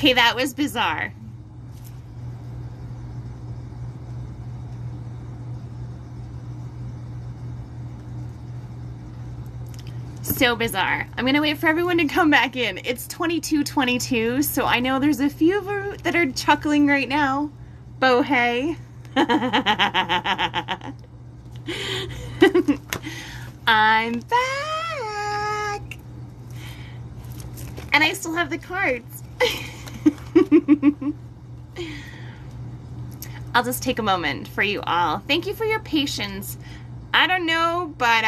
Okay, that was bizarre. So bizarre. I'm gonna wait for everyone to come back in. It's 22:22, so I know there's a few of you that are chuckling right now. Bohey. I'm back! And I still have the cards. I'll just take a moment for you all. Thank you for your patience. I don't know, but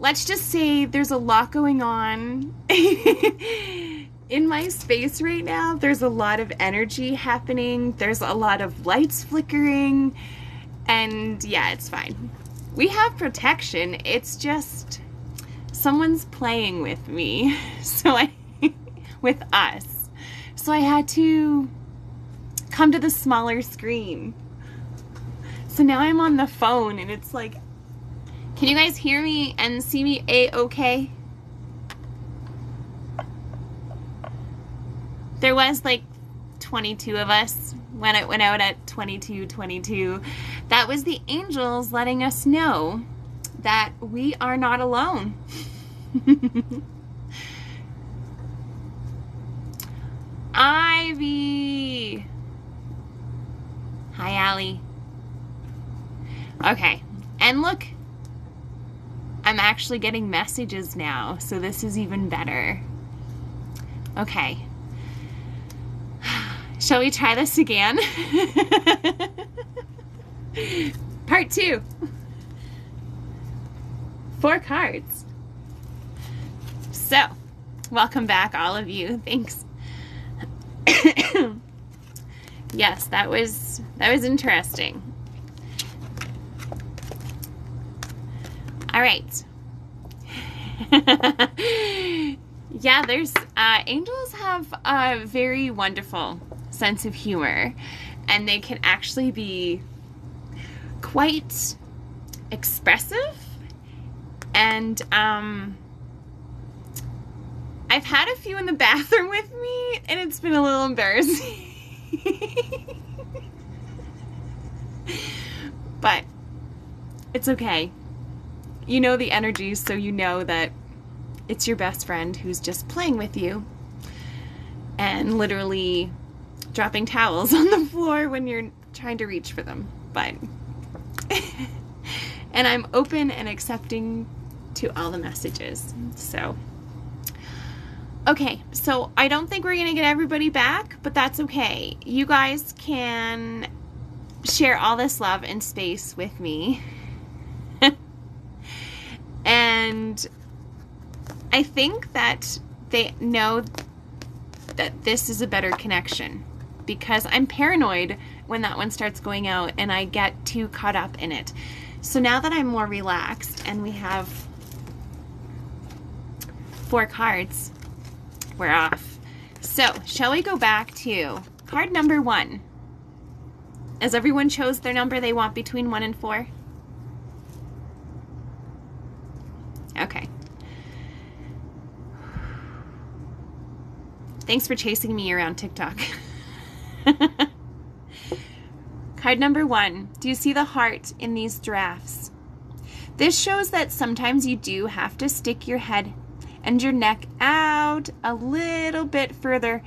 let's just say there's a lot going on in my space right now. There's a lot of energy happening. There's a lot of lights flickering. And yeah, it's fine. We have protection. It's just someone's playing with me. With us. So I had to come to the smaller screen. So now I'm on the phone and it's like, can you guys hear me and see me A-okay? There was like 22 of us when it went out at 22:22. That was the angels letting us know that we are not alone. Ivy! Hi, Allie. Okay, and look, I'm actually getting messages now, so this is even better. Okay. Shall we try this again? Part 2. 4 cards. So, welcome back, all of you. Thanks. Yes, that was interesting. All right. Yeah, there's angels have a very wonderful sense of humor, and they can actually be quite expressive, and I've had a few in the bathroom with me and it's been a little embarrassing. But it's okay. You know the energy, so you know that it's your best friend who's just playing with you and literally dropping towels on the floor when you're trying to reach for them. But and I'm open and accepting to all the messages. So okay, so I don't think we're gonna get everybody back, but that's okay. You guys can share all this love and space with me. And I think that they know that this is a better connection, because I'm paranoid when that one starts going out and I get too caught up in it. So now that I'm more relaxed and we have 4 cards, we're off. So shall we go back to card number 1? As everyone chose their number they want between 1 and 4? Okay. Thanks for chasing me around TikTok. Card number 1. Do you see the heart in these drafts? This shows that sometimes you do have to stick your head and your neck out a little bit further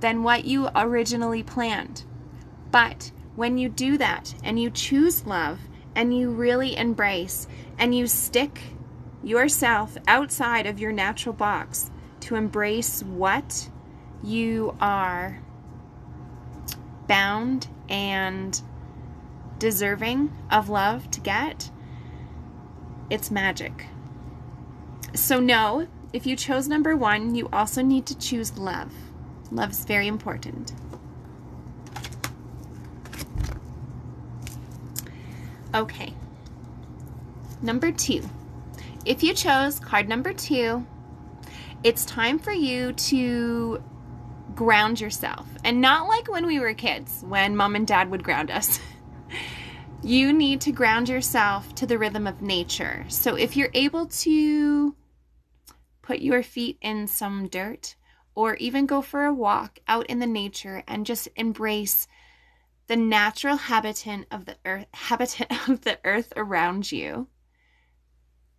than what you originally planned. But when you do that and you choose love and you really embrace and you stick yourself outside of your natural box to embrace what you are bound and deserving of love to get, it's magic. So no, if you chose number 1, you also need to choose love. Love is very important. Okay. Number 2. If you chose card number 2, it's time for you to ground yourself. And not like when we were kids, when mom and dad would ground us. You need to ground yourself to the rhythm of nature. So if you're able to put your feet in some dirt or even go for a walk out in the nature and just embrace the natural habitat of the earth around you,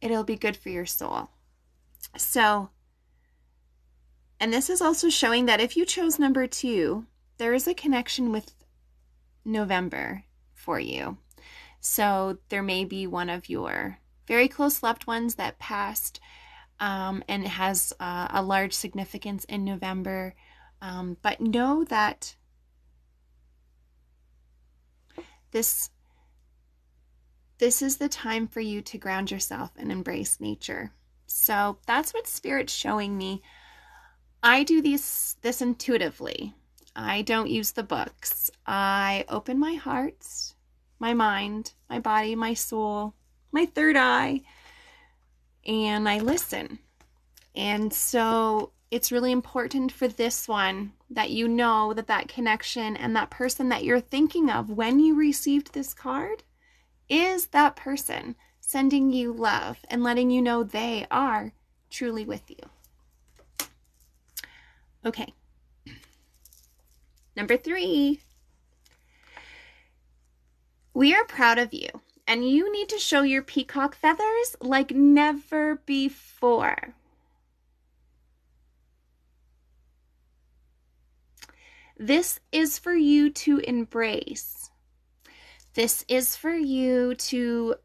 it'll be good for your soul. So, and this is also showing that if you chose number 2, there is a connection with November for you. So there may be one of your very close loved ones that passed, and it has a large significance in November. But know that this is the time for you to ground yourself and embrace nature. So that's what Spirit's showing me. I do this intuitively. I don't use the books. I open my heart, my mind, my body, my soul, my third eye, and I listen. And so it's really important for this one that you know that connection and that person that you're thinking of when you received this card is that person sending you love and letting you know they are truly with you. Okay. Number 3. We are proud of you, and you need to show your peacock feathers like never before. This is for you to embrace. This is for you to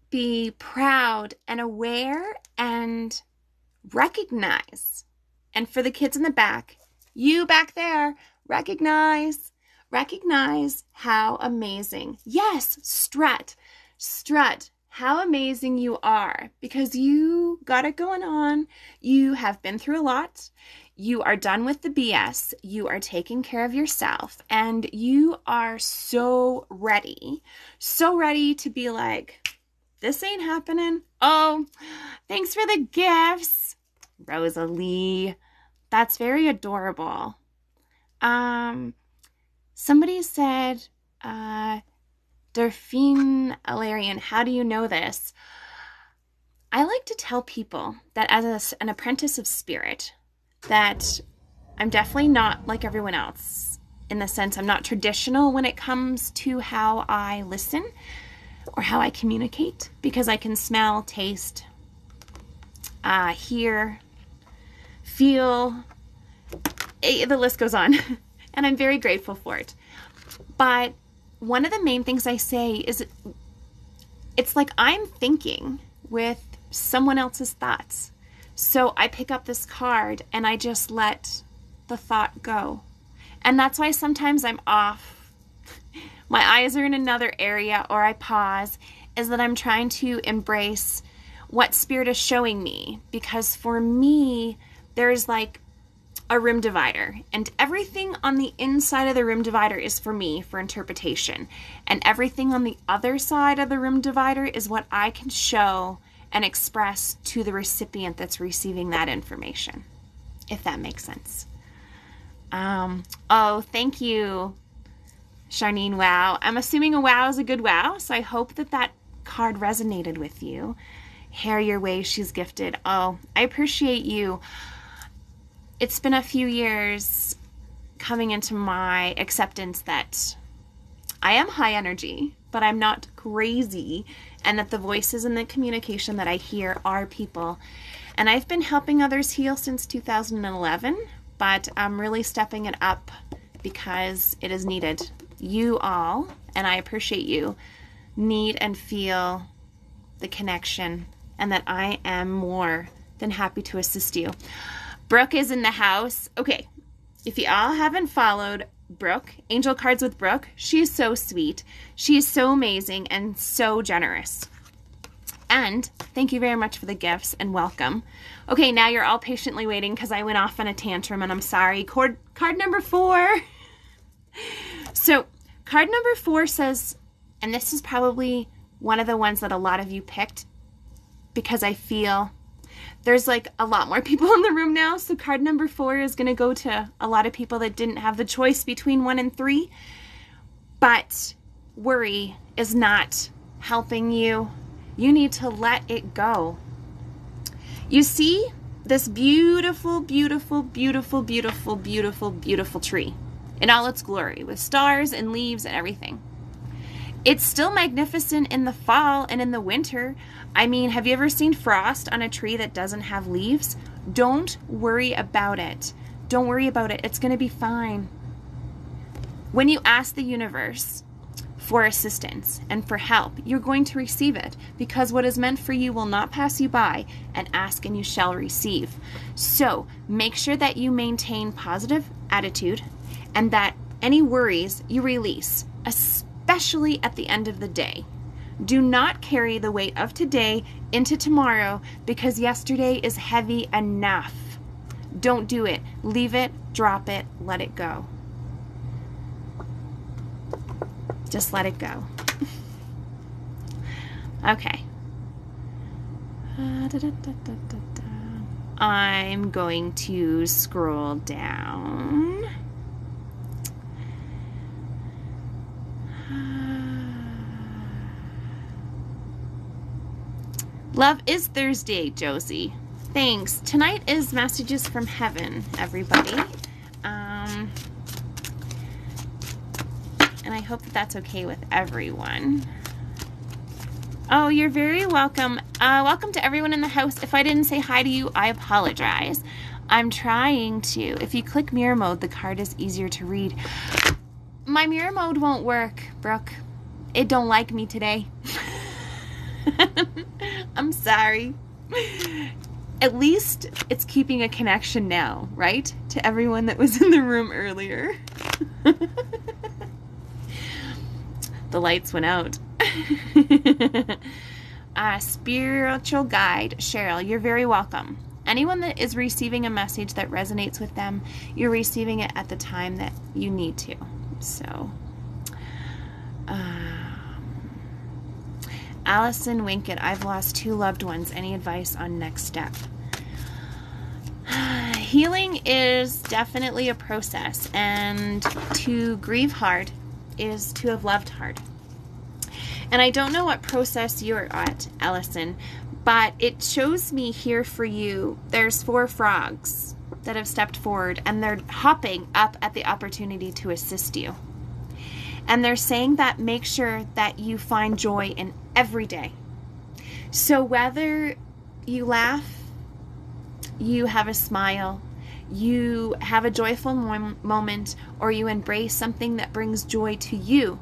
be proud and aware and recognize. And for the kids in the back, you back there, recognize how amazing. Yes, strut how amazing you are, because you got it going on. You have been through a lot. You are done with the BS. You are taking care of yourself, and you are so ready to be like, this ain't happening. Oh, thanks for the gifts, Rosalie. That's very adorable. Somebody said, Delphine Alarian, how do you know this? I like to tell people that as an apprentice of Spirit, that I'm definitely not like everyone else, in the sense I'm not traditional when it comes to how I listen or how I communicate, because I can smell, taste, hear, feel, the list goes on, and I'm very grateful for it. But one of the main things I say is, it's like I'm thinking with someone else's thoughts. So I pick up this card and I just let the thought go. And that's why sometimes I'm off. My eyes are in another area, or I pause, is that I'm trying to embrace what Spirit is showing me. Because for me, there's like a room divider, and everything on the inside of the room divider is for me, for interpretation. And everything on the other side of the room divider is what I can show and express to the recipient that's receiving that information, if that makes sense. Oh, thank you, Charnine. Wow. I'm assuming a wow is a good wow, so I hope that card resonated with you. Hair your way, she's gifted. Oh, I appreciate you. It's been a few years coming into my acceptance that I am high energy, but I'm not crazy, and that the voices and the communication that I hear are people. And I've been helping others heal since 2011, but I'm really stepping it up because it is needed. You all, and I appreciate you, need and feel the connection, and that I am more than happy to assist you. Brooke is in the house. Okay, if you all haven't followed Brooke, Angel Cards with Brooke, she is so sweet. She is so amazing and so generous. And thank you very much for the gifts and welcome. Okay, now you're all patiently waiting because I went off on a tantrum and I'm sorry. Card number 4. So card number 4 says, and this is probably one of the ones that a lot of you picked because I feel there's like a lot more people in the room now. So card number 4 is going to go to a lot of people that didn't have the choice between 1 and 3. But worry is not helping you. You need to let it go. You see, this beautiful, beautiful, beautiful, beautiful, beautiful, beautiful tree in all its glory, with stars and leaves and everything. It's still magnificent in the fall and in the winter. I mean, have you ever seen frost on a tree that doesn't have leaves? Don't worry about it. Don't worry about it. It's going to be fine. When you ask the universe for assistance and for help, you're going to receive it, because what is meant for you will not pass you by, and ask and you shall receive. So make sure that you maintain positive attitude and that any worries you release, especially at the end of the day. Do not carry the weight of today into tomorrow, because yesterday is heavy enough. Don't do it. Leave it, drop it, let it go. Just let it go. Okay. I'm going to scroll down. Love is Thursday, Josie. Thanks. Tonight is Messages from Heaven, everybody. And I hope that that's okay with everyone. Oh, you're very welcome. Welcome to everyone in the house. If I didn't say hi to you, I apologize. I'm trying to. If you click mirror mode, the card is easier to read. My mirror mode won't work, Brooke. It don't like me today. I'm sorry. At least it's keeping a connection now, right? To everyone that was in the room earlier. The lights went out. Spiritual guide, Cheryl, you're very welcome. Anyone that is receiving a message that resonates with them, you're receiving it at the time that you need to. So, Allison Winkett, I've lost 2 loved ones. Any advice on next step? Healing is definitely a process, and to grieve hard is to have loved hard. And I don't know what process you're at, Allison, but it shows me here for you, there's 4 frogs that have stepped forward, and they're hopping up at the opportunity to assist you. And they're saying that make sure that you find joy in every day. So whether you laugh, you have a smile, you have a joyful moment, or you embrace something that brings joy to you,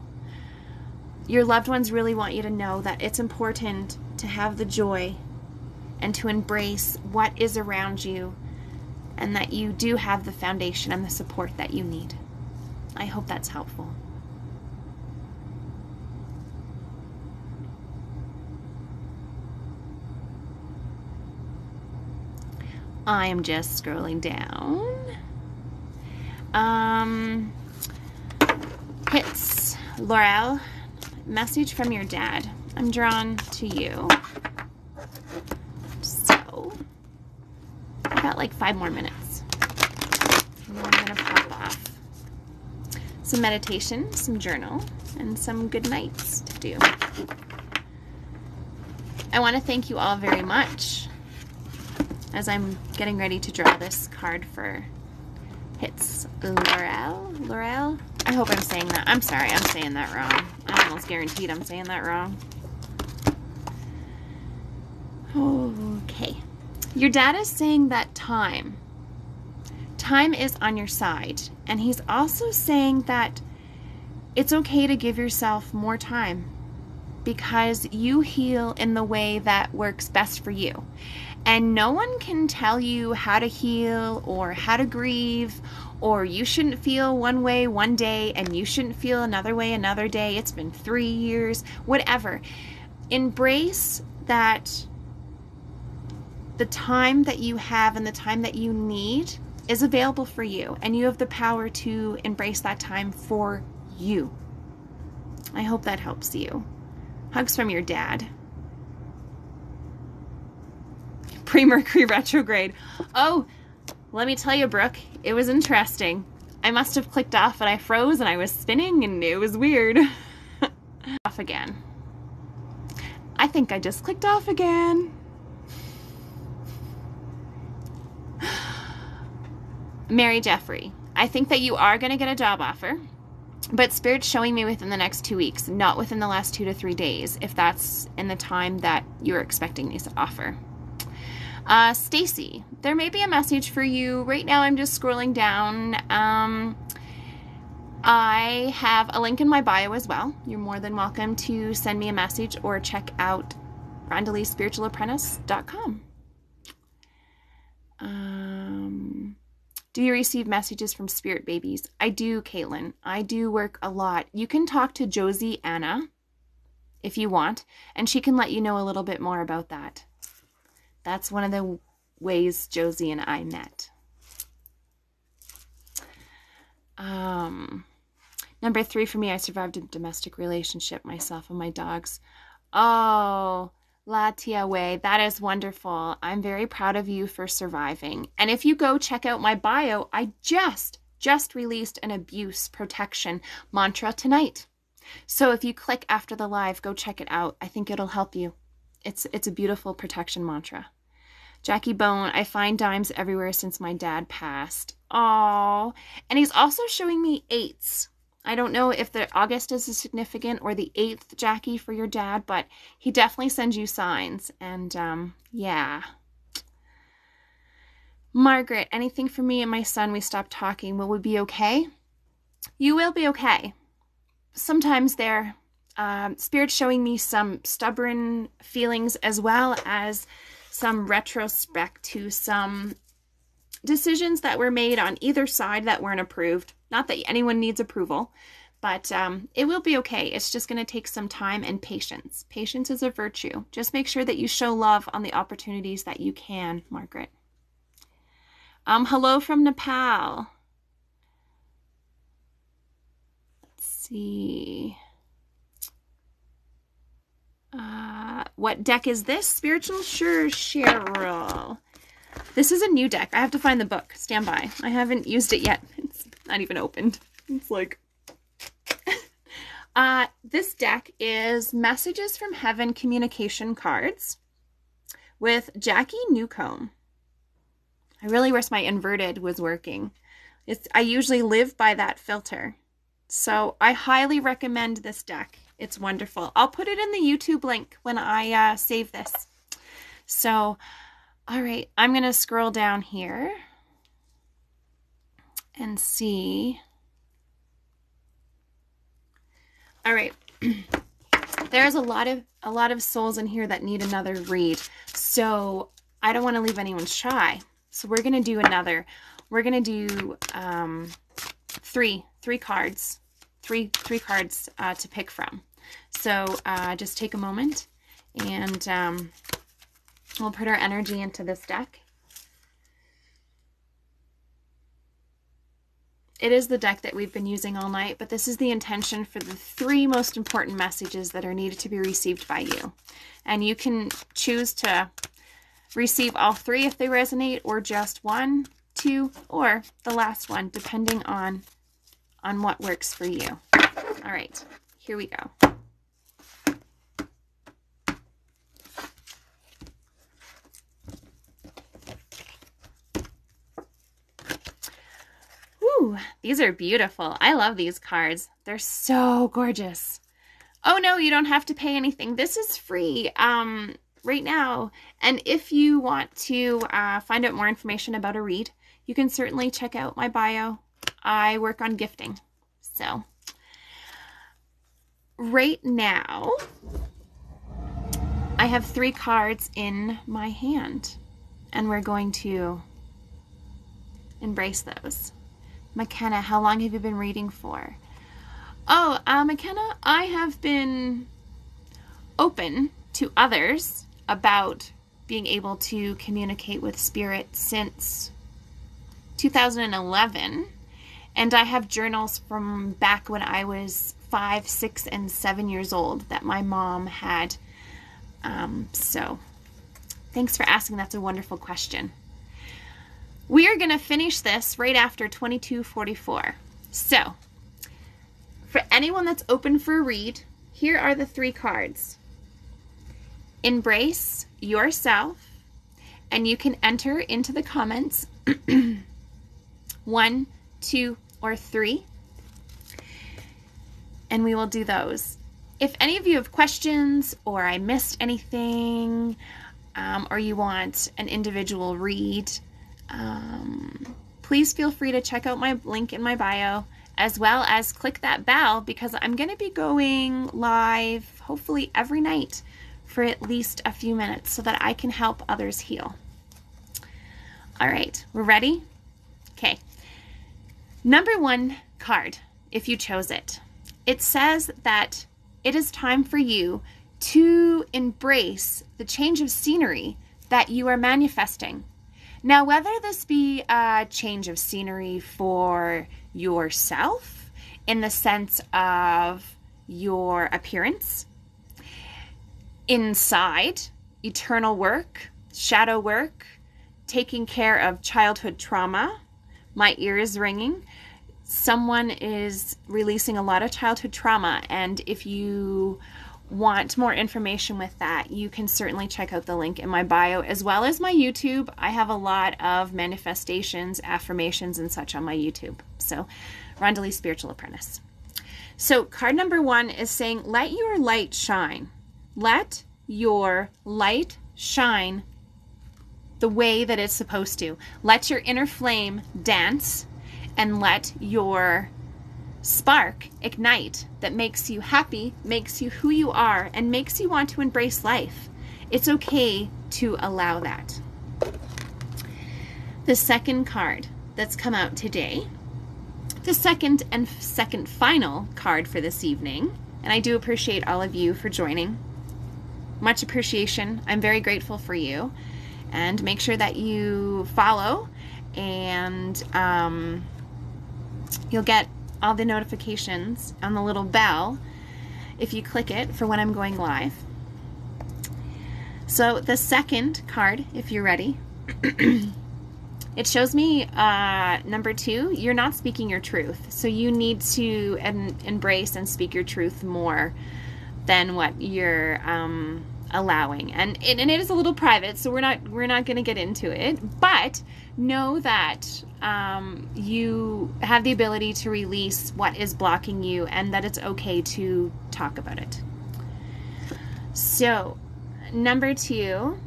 your loved ones really want you to know that it's important to have the joy and to embrace what is around you, and that you do have the foundation and the support that you need. I hope that's helpful. I am just scrolling down. Hits. Laurel, message from your dad. I'm drawn to you. So, I got like 5 more minutes. And then I'm going to pop off. Some meditation, some journal, and some good nights to do. I want to thank you all very much as I'm getting ready to draw this card for Hits. Laurel? I hope I'm saying that. I'm sorry, I'm saying that wrong. I'm almost guaranteed I'm saying that wrong. Okay. Your dad is saying that time is on your side. And he's also saying that it's okay to give yourself more time, because you heal in the way that works best for you. And no one can tell you how to heal or how to grieve, or you shouldn't feel one way one day and you shouldn't feel another way another day. It's been 3 years, whatever. Embrace that the time that you have and the time that you need is available for you, and you have the power to embrace that time for you. I hope that helps you. Hugs from your dad. Pre-Mercury retrograde. Oh, let me tell you, Brooke, it was interesting. I must have clicked off and I froze and I was spinning and it was weird. Off again. I think I just clicked off again. Mary Jeffrey, I think that you are going to get a job offer, but Spirit's showing me within the next 2 weeks, not within the last 2 to 3 days, if that's in the time that you're expecting this offer. Stacy, there may be a message for you. Right now I'm just scrolling down. I have a link in my bio as well. You're more than welcome to send me a message or check out RondaleeSpiritualApprentice.com. Do you receive messages from spirit babies? I do, Caitlin. I do work a lot. You can talk to Josie Anna if you want, and she can let you know a little bit more about that. That's one of the ways Josie and I met. Number 3 for me, I survived a domestic relationship, myself and my dogs. Oh, La Tia Wei, that is wonderful. I'm very proud of you for surviving. And if you go check out my bio, I just released an abuse protection mantra tonight. So if you click after the live, go check it out. I think it'll help you. It's a beautiful protection mantra. Jacky Bone, I find dimes everywhere since my dad passed. Oh, and he's also showing me 8s. I don't know if the August is significant or the 8th, Jacky, for your dad, but he definitely sends you signs. And yeah. Margaret, anything for me and my son? We stopped talking. Will we be okay? You will be okay. Sometimes they're Spirit's showing me some stubborn feelings as well as some retrospect to some decisions that were made on either side that weren't approved. Not that anyone needs approval, but it will be okay. It's just going to take some time and patience. Patience is a virtue. Just make sure that you show love on the opportunities that you can, Margaret. Hello from Nepal. Let's see. What deck is this? Spiritual? Sure, Cheryl. This is a new deck. I have to find the book. Stand by. I haven't used it yet. It's not even opened. It's like... this deck is Messages from Heaven communication cards with Jacky Newcomb. I really wish my inverted was working. I usually live by that filter. So I highly recommend this deck. It's wonderful. I'll put it in the YouTube link when I save this. So, all right, I'm going to scroll down here and see. All right. There's a lot of souls in here that need another read. So, I don't want to leave anyone shy. So, we're going to do another. We're going to do three cards. Three cards to pick from. So just take a moment and we'll put our energy into this deck. It is the deck that we've been using all night, but this is the intention for the 3 most important messages that are needed to be received by you. And you can choose to receive all 3 if they resonate, or just 1, 2, or the last one, depending on what works for you. All right, here we go. Ooh, these are beautiful. I love these cards. They're so gorgeous. Oh no, you don't have to pay anything. This is free right now. And if you want to find out more information about a read, you can certainly check out my bio. I work on gifting. So right now, I have 3 cards in my hand, and we're going to embrace those. McKenna, how long have you been reading for? Oh, McKenna, I have been open to others about being able to communicate with spirit since 2011. And I have journals from back when I was 5, 6, and 7 years old that my mom had. So thanks for asking. That's a wonderful question. We are going to finish this right after 2244. So, for anyone that's open for a read, here are the 3 cards. Embrace yourself, and you can enter into the comments 1, 2, or 3. And we will do those. If any of you have questions or I missed anything, or you want an individual read, please feel free to check out my link in my bio, as well as click that bell, because I'm going to be going live hopefully every night for at least a few minutes so that I can help others heal. All right, we're ready? Okay. Number 1 card, if you chose it. It says that it is time for you to embrace the change of scenery that you are manifesting. Now, whether this be a change of scenery for yourself in the sense of your appearance, inside, eternal work, shadow work, taking care of childhood trauma. My ear is ringing. Someone is releasing a lot of childhood trauma, and if you want more information with that, you can certainly check out the link in my bio, as well as my YouTube. I have a lot of manifestations, affirmations, and such on my YouTube. So, Rhonda Lee Spiritual Apprentice. So, card number 1 is saying, let your light shine. Let your light shine the way that it's supposed to. Let your inner flame dance, and let your spark ignite that makes you happy, makes you who you are, and makes you want to embrace life. It's okay to allow that. The second card that's come out today, the second and final card for this evening, and I do appreciate all of you for joining. Much appreciation. I'm very grateful for you. And make sure that you follow, and you'll get all the notifications on the little bell if you click it for when I'm going live. So the second card, if you're ready, it shows me number 2, you're not speaking your truth. So you need to embrace and speak your truth more than what you're allowing. And it is a little private, so we're not going to get into it, but know that you have the ability to release what is blocking you, and that it's okay to talk about it. So number 2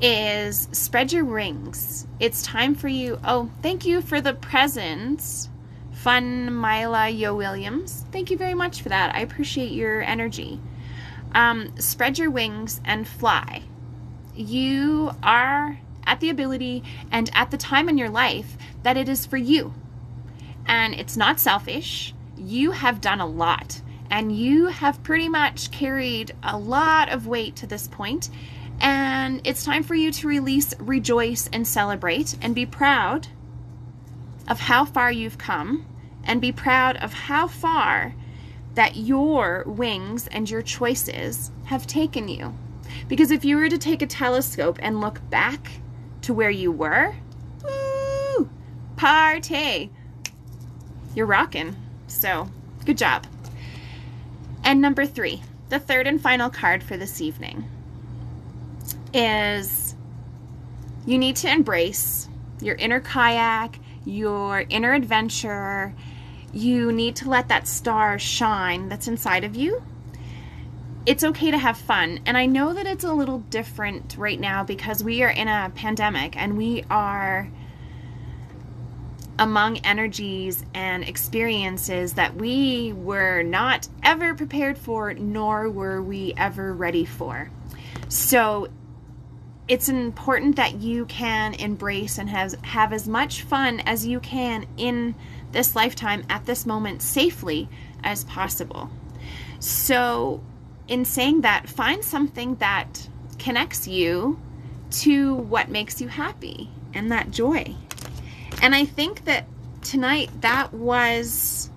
is spread your wings. It's time for you. Oh, thank you for the presents, Fun Mila Yo Williams. Thank you very much for that. I appreciate your energy. Spread your wings and fly. You are at the ability and at the time in your life that it is for you. And it's not selfish. You have done a lot, and you have pretty much carried a lot of weight to this point. And it's time for you to release, rejoice, and celebrate, and be proud of how far you've come, and be proud of how far that your wings and your choices have taken you. Because if you were to take a telescope and look back to where you were, woo, party, you're rocking. So, good job. And number 3, the third and final card for this evening, is you need to embrace your inner kayak, your inner adventure. You need to let that star shine that's inside of you. It's okay to have fun. And I know that it's a little different right now because we are in a pandemic, and we are among energies and experiences that we were not ever prepared for, nor were we ever ready for. So it's important that you can embrace and have as much fun as you can in this lifetime at this moment safely as possible. So in saying that, find something that connects you to what makes you happy and that joy. And I think that tonight it was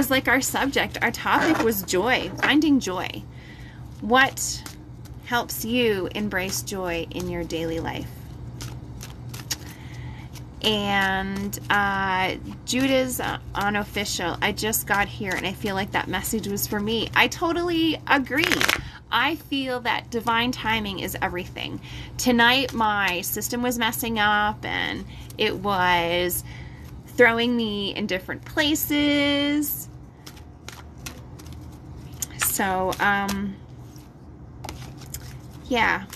like our subject, our topic was joy, finding joy. What helps you embrace joy in your daily life? And Judah's unofficial. I just got here and I feel like that message was for me. I totally agree. I feel that divine timing is everything. Tonight my system was messing up and it was throwing me in different places. So, yeah.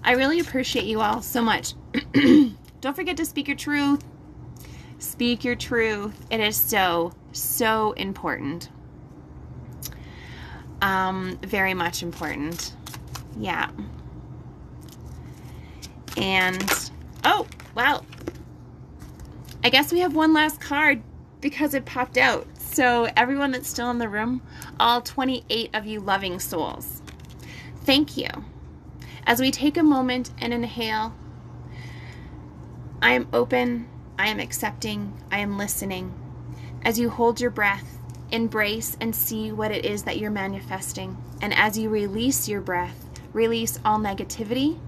I really appreciate you all so much. Don't forget to speak your truth. Speak your truth. It is so, so important. Very much important. Yeah. And, oh, wow. I guess we have one last card because it popped out. So everyone that's still in the room, all 28 of you loving souls, thank you. As we take a moment and inhale, I am open, I am accepting, I am listening. As you hold your breath, embrace and see what it is that you're manifesting. And as you release your breath, release all negativity,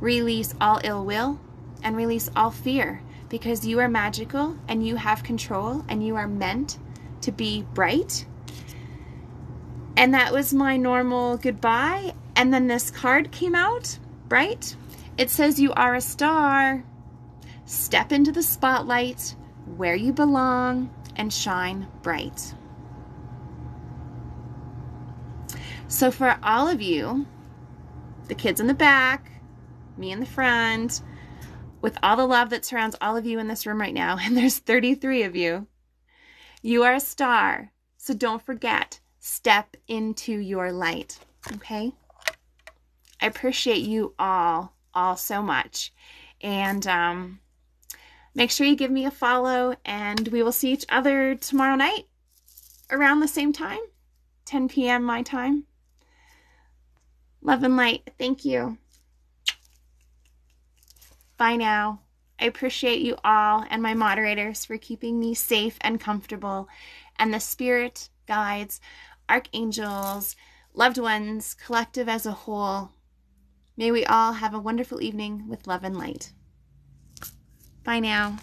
release all ill will, and release all fear, because you are magical and you have control and you are meant to be bright. And that was my normal goodbye. And then this card came out, right? It says you are a star. Step into the spotlight where you belong and shine bright. So for all of you, the kids in the back, me in the front, with all the love that surrounds all of you in this room right now, and there's 33 of you, you are a star. So don't forget, step into your light, okay? I appreciate you all so much. And make sure you give me a follow, and we will see each other tomorrow night around the same time, 10 p.m. my time. Love and light. Thank you. Bye now. I appreciate you all and my moderators for keeping me safe and comfortable, and the spirit guides, archangels, loved ones, collective as a whole. May we all have a wonderful evening with love and light. Bye now.